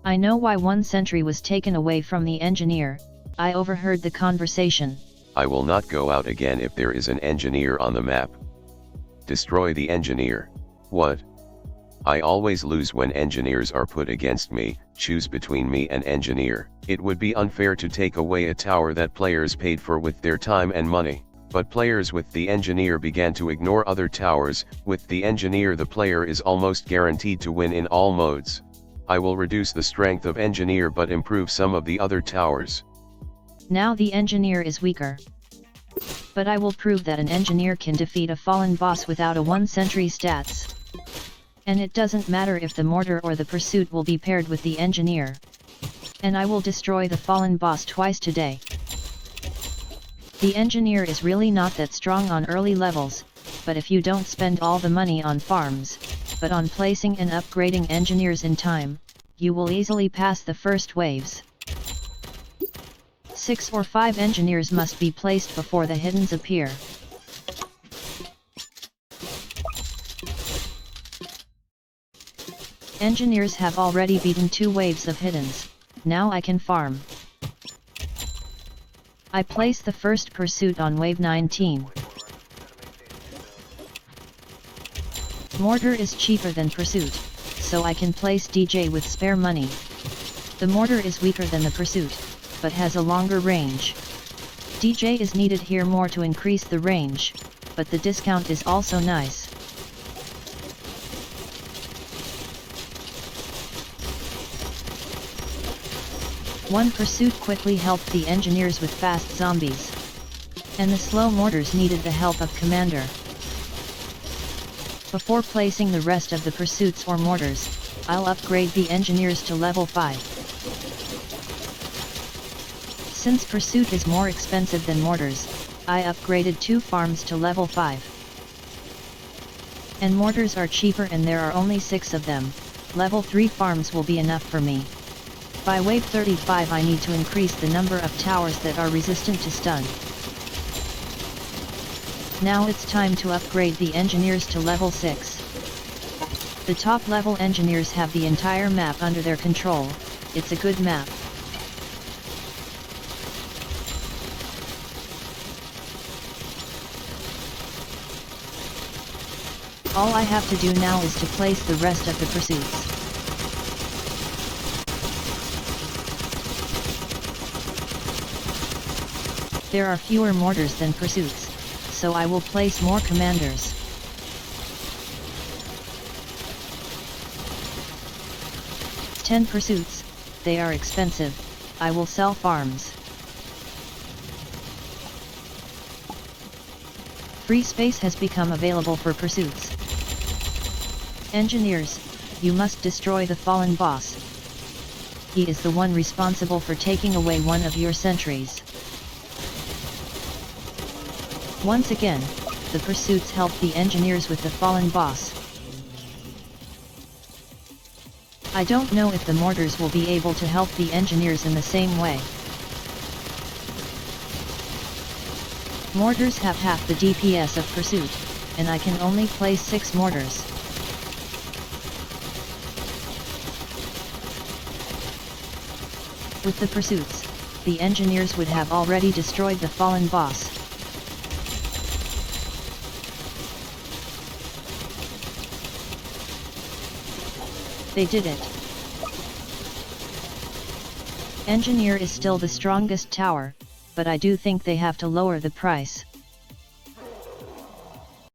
I know why one sentry was taken away from the engineer. I overheard the conversation. I will not go out again if there is an engineer on the map. Destroy the engineer. What? I always lose when engineers are put against me. Choose between me and engineer. It would be unfair to take away a tower that players paid for with their time and money. But players with the engineer began to ignore other towers. With the engineer, the player is almost guaranteed to win in all modes. I will reduce the strength of engineer but improve some of the other towers. Now the engineer is weaker. But I will prove that an engineer can defeat a fallen boss without a 1 sentry stats. And it doesn't matter if the mortar or the pursuit will be paired with the engineer. And I will destroy the fallen boss twice today. The engineer is really not that strong on early levels, but if you don't spend all the money on farms, but on placing and upgrading engineers in time, you will easily pass the first waves. 6 or 5 engineers must be placed before the hiddens appear. Engineers have already beaten 2 waves of hiddens, now I can farm. I place the first pursuit on wave 19. Mortar is cheaper than pursuit, so I can place DJ with spare money. The mortar is weaker than the pursuit, but has a longer range. DJ is needed here more to increase the range, but the discount is also nice. One pursuit quickly helped the engineers with fast zombies. And the slow mortars needed the help of commander. Before placing the rest of the pursuits or mortars, I'll upgrade the engineers to level 5. Since pursuit is more expensive than mortars, I upgraded 2 farms to level 5. And mortars are cheaper and there are only 6 of them. Level 3 farms will be enough for me. By wave 35 I need to increase the number of towers that are resistant to stun. Now it's time to upgrade the engineers to level 6. The top level engineers have the entire map under their control. It's a good map. All I have to do now is to place the rest of the pursuits. There are fewer mortars than pursuits, so I will place more commanders. "10 pursuits, they are expensive, I will sell farms. Free space has become available for pursuits. Engineers, you must destroy the fallen boss. He is the one responsible for taking away one of your sentries. Once again, the pursuits help the engineers with the fallen boss. I don't know if the mortars will be able to help the engineers in the same way. Mortars have half the DPS of pursuit, and I can only place 6 mortars. With the pursuits, the engineers would have already destroyed the fallen boss. They did it. Engineer is still the strongest tower, but I do think they have to lower the price.